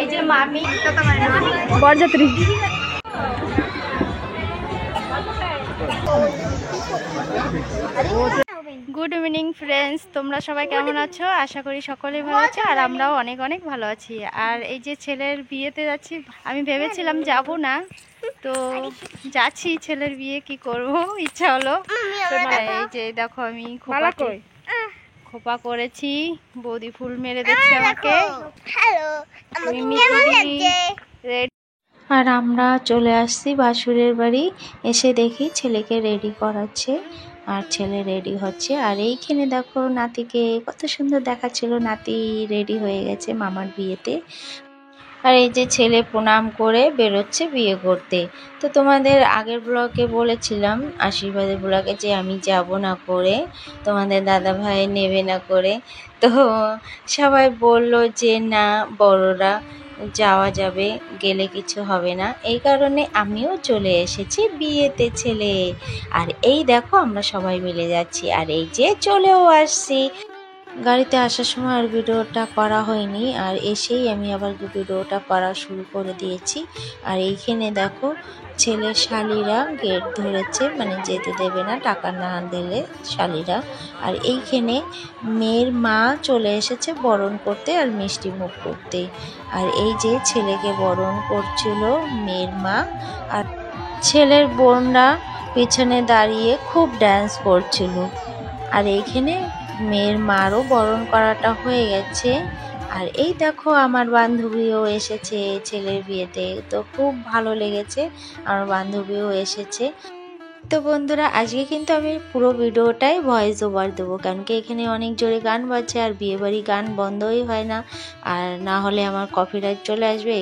এই যে মামি বরযাত্রী। গুড ইভিনিং ফ্রেন্ডস, তোমরা সবাই কেমন আছো? আশা করি সকলেই ভালো আছো, আর আমরাও অনেক অনেক ভালো আছি। আর এই যে ছেলের বিয়েতে যাচ্ছি, আমি ভেবেছিলাম যাব না, তো যাচ্ছি। ছেলের বিয়ে কি করব, ইচ্ছা হলো। এই যে দেখো আমি খোপা করেছি, বৌদি ফুল মেরে দিচ্ছে আমাকে। আর আমরা চলে আসছি বাসুরের বাড়ি। এসে দেখি ছেলেকে রেডি করাচ্ছে, আর ছেলে রেডি হচ্ছে। আর এইখানে দেখো নাতিকে কত সুন্দর দেখাচ্ছিল, নাতি রেডি হয়ে গেছে মামার বিয়েতে। আর এই যে ছেলে প্রণাম করে বেরোচ্ছে বিয়ে করতে। তো তোমাদের আগের ব্লগে বলেছিলাম, আশীর্বাদের ব্লগে, যে আমি যাব না করে, তোমাদের দাদা ভাই নেবে না করে। তো সবাই বলল যে না, বড়রা যাওয়া যাবে, গেলে কিছু হবে না। এই কারণে আমিও চলে এসেছি বিয়েতে ছেলে। আর এই দেখো আমরা সবাই মিলে যাচ্ছি, আর এই যে চলেও আসছি। গাড়িতে আসার সময় আর ভিডিওটা করা হয়নি, আর এসেই আমি আবার ভিডিওটা করা শুরু করে দিয়েছি। আর এইখানে দেখো ছেলের শালিরা গেট ধরেছে, মানে যেতে দেবে না টাকা না দিলে শালিরা। আর এইখানে মেয়ের মা চলে এসেছে বরণ করতে আর মিষ্টি মুখ করতে। আর এই যে ছেলেকে বরণ করছিল মেয়ের মা, আর ছেলের বোনরা পিছনে দাঁড়িয়ে খুব ডান্স করছিল। আর এইখানে মেয়ের মারও বরণ করাটা হয়ে গেছে। আর এই দেখো আমার বান্ধবীও এসেছে ছেলের বিয়েতে, তো খুব ভালো লেগেছে, আমার বান্ধবীও এসেছে। তো বন্ধুরা, আজকে কিন্তু আমি পুরো ভিডিওটাই ভয়েস ওভার দেবো, কারণ কি এখানে অনেক জোরে গান বাজছে, আর বিয়েবাড়ি গান বন্ধই হয় না, আর না হলে আমার কপিরাইট চলে আসবে।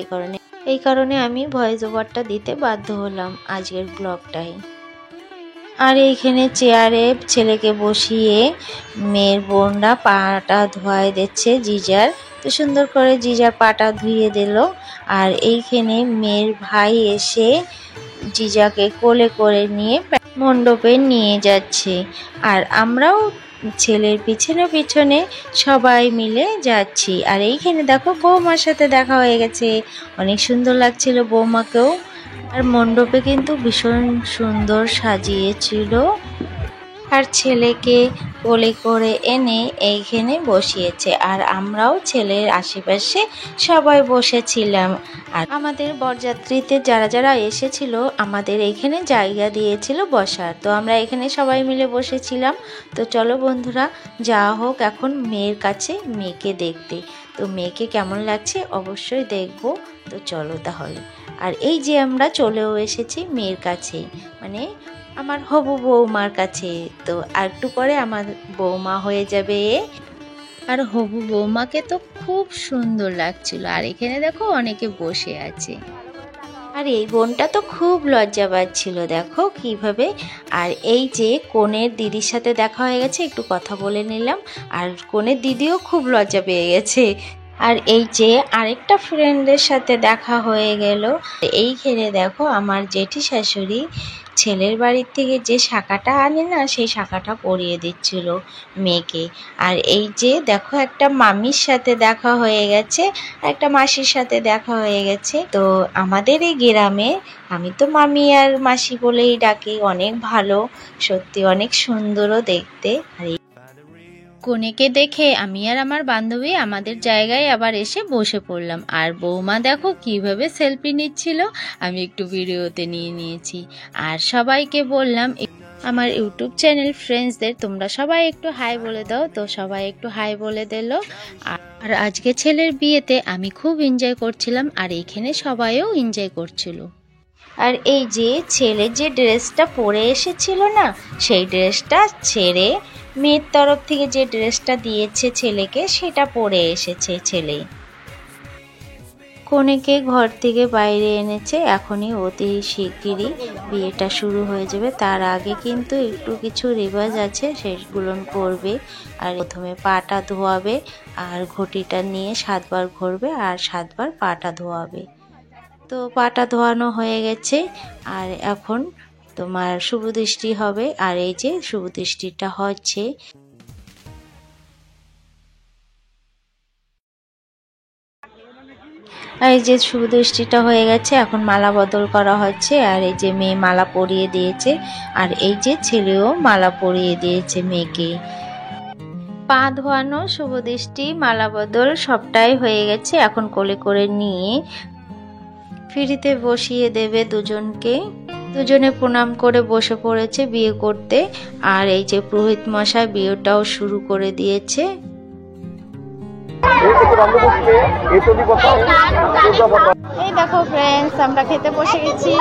এই কারণে আমি ভয়েস ওভারটা দিতে বাধ্য হলাম আজকের ব্লগটাই। আর এইখানে চেয়ারে ছেলেকে বসিয়ে মেয়ের বোনরা পাটা ধোয়াই দিচ্ছে জিজার। তো সুন্দর করে জিজার পাটা ধুয়ে দিল। আর এইখানে মেয়ের ভাই এসে জিজাকে কোলে করে নিয়ে মণ্ডপে নিয়ে যাচ্ছে, আর আমরাও ছেলের পিছনে পিছনে সবাই মিলে যাচ্ছি। আর এইখানে দেখো বৌমার সাথে দেখা হয়ে গেছে, অনেক সুন্দর লাগছিল বৌমাকেও। আর মণ্ডপে কিন্তু ভীষণ সুন্দর সাজিয়েছিল। আর ছেলেকে কোলে করে এনে এইখানে বসিয়েছে, আর আমরাও ছেলের আশেপাশে সবাই বসেছিলাম। আর আমাদের বরযাত্রীতে যারা যারা এসেছিল আমাদের এইখানে জায়গা দিয়েছিল বসার, তো আমরা এখানে সবাই মিলে বসেছিলাম। তো চলো বন্ধুরা, যাওয়া হোক এখন মেয়ের কাছে, মেয়েকে দেখতে। তো মেয়েকে কেমন লাগছে অবশ্যই দেখবো। তো চলো তাহলে। আর এই যে আমরা চলেও এসেছি মেয়ের কাছে, মানে আমার হবু বৌমার কাছে। তো আর একটু পরে আমার বৌমা হয়ে যাবে। আর হবু বৌমাকে তো খুব সুন্দর লাগছিল। আর এখানে দেখো অনেকে বসে আছে। আর এই বোনটা তো খুব লজ্জা পাচ্ছিল, দেখো কিভাবে। আর এই যে কনের দিদির সাথে দেখা হয়ে গেছে, একটু কথা বলে নিলাম। আর কনের দিদিও খুব লজ্জা পেয়ে গেছে। আর এই যে আরেকটা ফ্রেন্ডের সাথে দেখা হয়ে গেল। এইখানে দেখো আমার জেঠি শাশুড়ি ছেলের বাড়ির থেকে যে শাখাটা আনে না, সেই শাখাটা পরিয়ে দিচ্ছিল মেয়েকে। আর এই যে দেখো একটা মামির সাথে দেখা হয়ে গেছে, একটা মাসির সাথে দেখা হয়ে গেছে। তো আমাদের এই গ্রামে আমি তো মামি আর মাসি বলেই ডাকি, অনেক ভালো, সত্যি অনেক সুন্দরও দেখতে। আর কনেকে দেখে আমি আর আমার বান্ধবী আমাদের জায়গায় আবার এসে বসে পড়লাম। আর বৌমা দেখো কিভাবে সেলফি নিচ্ছিল, আমি একটু ভিডিওতে নিয়ে নিয়েছি। আর সবাইকে বললাম, আমার ইউটিউব চ্যানেল ফ্রেন্ডসদের তোমরা সবাই একটু হাই বলে দাও। তো সবাই একটু হাই বলে দিল। আর আজকে ছেলের বিয়েতে আমি খুব এনজয় করছিলাম, আর এখানে সবাইও এনজয় করছিল। আর এই যে ছেলে যে ড্রেসটা পরে এসেছিল না, সেই ড্রেসটা ছেড়ে মেয়ের তরফ থেকে যে ড্রেসটা দিয়েছে ছেলেকে, সেটা পরে এসেছে ছেলে। কনেকে ঘর থেকে বাইরে এনেছে, এখনই অতি শিগগিরই বিয়েটা শুরু হয়ে যাবে। তার আগে কিন্তু একটু কিছু রেওয়াজ আছে, সেগুলো করবে। আর প্রথমে পাটা ধোয়াবে, আর ঘটিটা নিয়ে 7 বার ঘুরবে, আর 7 বার পাটা ধোয়াবে। তো পাটা ধোয়ানো হয়ে গেছে, আর এখন তোমার শুভদৃষ্টি হবে। আর এই যে শুভদৃষ্টিটা হচ্ছে। আর এই যে শুভ দৃষ্টিটা হয়ে গেছে, এখন মালা বদল করা হচ্ছে। আর এই যে মেয়ে মালা পরিয়ে দিয়েছে, আর এই যে ছেলেও মালা পরিয়ে দিয়েছে মেয়েকে। পা ধোয়ানো, শুভ দৃষ্টি, মালা বদল সবটাই হয়ে গেছে। এখন কোলে করে নিয়ে ফিরিতে বসিয়ে দেবে দুজনকে। দুজনে প্রণাম করে বসে পড়েছে বিয়ে করতে। আর এই যে পুরোহিত মশাই বিয়েটাও শুরু করে দিয়েছে। এই দেখো ফ্রেন্ডস, আমরা খেতে বসে গেছি।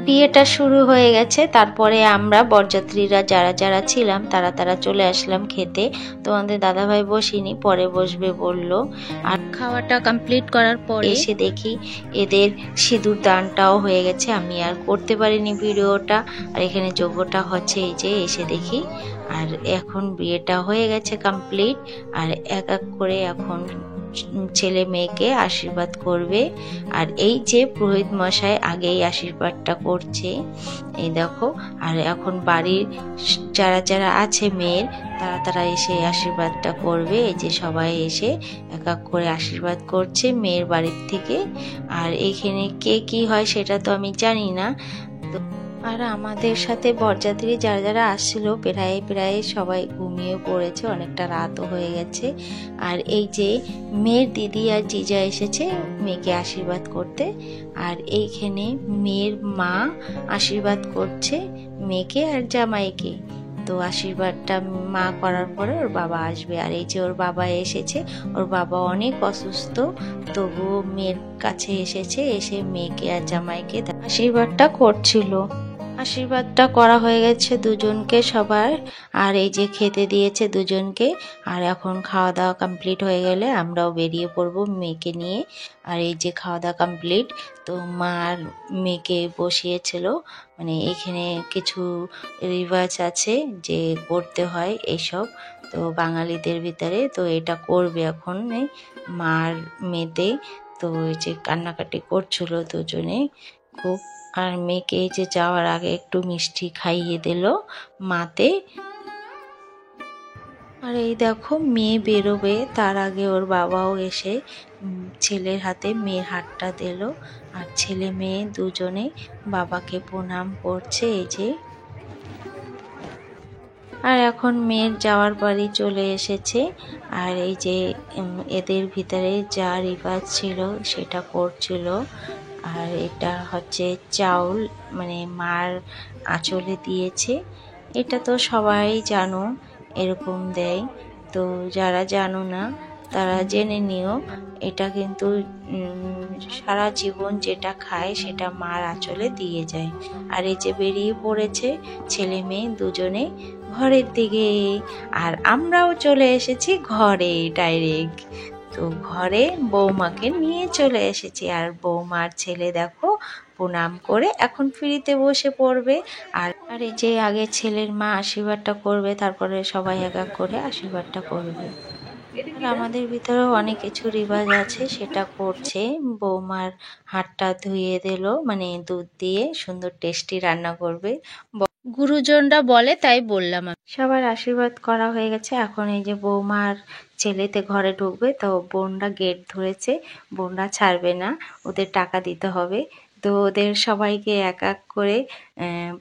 বিয়েটা শুরু হয়ে গেছে, তারপরে আমরা বরযাত্রীরা যারা যারা ছিলাম তারা চলে আসলাম খেতে। তোমাদের দাদাভাই বসিনি, পরে বসবে বলল। আর খাওয়াটা কমপ্লিট করার পরে এসে দেখি এদের সিঁদুর দানটাও হয়ে গেছে। আমি আর করতে পারিনি ভিডিওটা। আর এখানে যজ্ঞটা হচ্ছে, এই যে এসে দেখি। আর এখন বিয়েটা হয়ে গেছে কমপ্লিট। আর এক এক করে এখন ছেলে মেয়েকে আশীর্বাদ করবে। আর এই যে পুরোহিত মশাই আগেই আশীর্বাদটা করছে, এই দেখো। আর এখন বাড়ির যারা যারা আছে মেয়ের, তারা এসে আশীর্বাদটা করবে। এই যে সবাই এসে এক এক করে আশীর্বাদ করছে মেয়ের বাড়ির থেকে। আর এখানে কে কি হয় সেটা তো আমি জানি না। আর আমাদের সাথে বরযাত্রী যারা যারা আসছিল প্রায় সবাই ঘুমিয়ে পড়েছে, অনেকটা রাতও হয়ে গেছে। আর এই যে মেয়ের দিদি আর জিজা এসেছে মেয়েকে আশীর্বাদ করতে। আর এইখানে মেয়ের মা আশীর্বাদ করছে মেয়েকে আর জামাইকে। তো আশীর্বাদটা মা করার পরে ওর বাবা আসবে। আর এই যে ওর বাবা এসেছে, ওর বাবা অনেক অসুস্থ, তবুও মেয়ের কাছে এসেছে, এসে মেয়েকে আর জামাইকে আশীর্বাদটা করছিল। আশীর্বাদটা করা হয়ে গেছে দুজনকে সবার। আর এই যে খেতে দিয়েছে দুজনকে। আর এখন খাওয়া দাওয়া কমপ্লিট হয়ে গেলে আমরাও বেরিয়ে পড়বো মেয়েকে নিয়ে। আর এই যে খাওয়া দাওয়া কমপ্লিট, তো মা আর মেয়েকে বসিয়েছিল। মানে এখানে কিছু রিওয়াজ আছে যে করতে হয় এইসব, তো বাঙালিদের ভিতরে তো এটা করবে এখন মার মেয়েতে। তো এই যে কান্নাকাটি করছিল দুজনে খুব। আর মেয়েকে এই যে যাওয়ার আগে একটু মিষ্টি খাইয়ে দিল মাতে। আর এই দেখো মেয়ে বেরোবে তার আগে ওর বাবাও এসে ছেলের হাতে মেয়ের হাতটা দিল। আর ছেলে মেয়ে দুজনে বাবাকে প্রণাম করছে এই যে। আর এখন মেয়ের যাওয়ার বাড়ি চলে এসেছে। আর এই যে এদের ভিতরে যা রিবাজ ছিল সেটা করছিল। আর এটা হচ্ছে চাউল, মানে মার আঁচলে দিয়েছে। এটা তো সবাই জানো এরকম দেয়, তো যারা জানো না তারা জেনে নিও। এটা কিন্তু সারা জীবন যেটা খায় সেটা মার আঁচলে দিয়ে যায়। আর এই যে বেরিয়ে পড়েছে ছেলে মেয়ে দুজনে ঘরের দিকে। আর আমরাও চলে এসেছি ঘরে ডাইরেক্ট। তো ঘরে বৌমাকে নিয়ে চলে এসেছি। আর বৌমার ছেলে দেখো প্রণাম করে এখন ফ্রিতে বসে পড়বে। আর এই যে আগে ছেলের মা আশীর্বাদটা করবে, তারপরে সবাই এক এক করে আশীর্বাদটা করবে। আমাদের ভিতরেও অনেক কিছু রিবাজ আছে, সেটা করছে। বৌমার হাতটা ধুয়ে দিল, মানে দুধ দিয়ে সুন্দর টেস্টি রান্না করবে গুরুজনরা বলে, তাই বললাম। সবার আশীর্বাদ করা হয়ে গেছে। এখন এই যে বৌমার ছেলেতে ঘরে ঢুকবে, তো বোনরা গেট ধরেছে, বোনরা ছাড়বে না, ওদের টাকা দিতে হবে। তো ওদের সবাইকে এক এক করে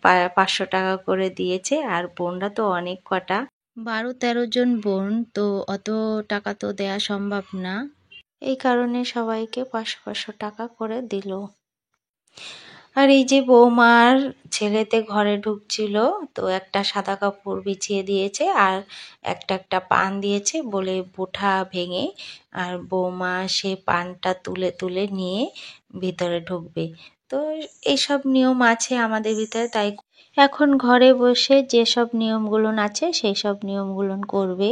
500 টাকা করে দিয়েছে। আর বোনরা তো অনেক কটা, 12-13 জন বোন, তো অত টাকা তো দেয়া সম্ভব না। এই কারণে সবাইকে 500-500 টাকা করে দিল। আর এই যে বৌমার ছেলেতে ঘরে ঢুকছিল, তো একটা সাদা কাপড় বিছিয়ে দিয়েছে আর একটা পান দিয়েছে বলে বুঠা ভেঙে। আর বৌমা সে পানটা তুলে তুলে নিয়ে ভিতরে ঢুকবে। তো এইসব নিয়ম আছে আমাদের ভিতরে, তাই এখন ঘরে বসে যেসব নিয়মগুলো আছে সেই সব নিয়মগুলো করবে।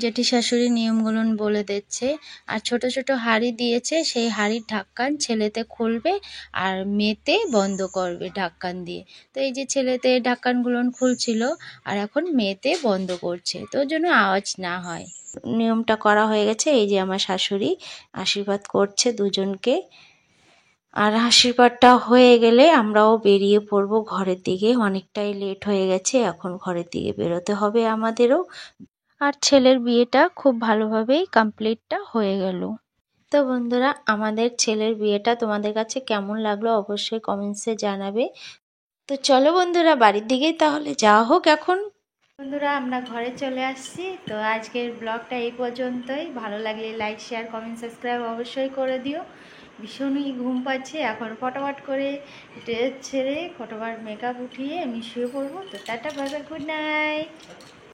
জেঠি শাশুড়ি নিয়মগুলো বলে দিচ্ছে। আর ছোট ছোট হাঁড়ি দিয়েছে, সেই হাঁড়ির ঢাক্কান ছেলেতে খুলবে আর মেয়েতে বন্ধ করবে ঢাক্কান দিয়ে। তো এই যে ছেলেতে ঢাক্কানগুলো খুলছিল আর এখন মেয়েতে বন্ধ করছে, তো যেন আওয়াজ না হয়। নিয়মটা করা হয়ে গেছে। এই যে আমার শাশুড়ি আশীর্বাদ করছে দুজনকে। আর আশীর্বাদটা হয়ে গেলে আমরাও বেরিয়ে পড়বো ঘরের দিকে। অনেকটাই লেট হয়ে গেছে, এখন ঘরের দিকে বেরোতে হবে আমাদেরও। আর ছেলের বিয়েটা খুব ভালোভাবেই কমপ্লিটটা হয়ে গেল। তো বন্ধুরা, আমাদের ছেলের বিয়েটা তোমাদের কাছে কেমন লাগলো অবশ্যই কমেন্টসে জানাবে। তো চলো বন্ধুরা, বাড়ির দিকেই তাহলে যাওয়া হোক এখন। বন্ধুরা, আমরা ঘরে চলে আসছি। তো আজকের ব্লগটা এই পর্যন্তই। ভালো লাগলে লাইক, শেয়ার, কমেন্ট, সাবস্ক্রাইব অবশ্যই করে দিও। ভীষণই ঘুম পাচ্ছে, এখন ফটাফট করে ড্রেস ছেড়ে ফটাফট মেকআপ উঠিয়ে আমি শুয়ে পড়বো। তো tata, bye bye, good night.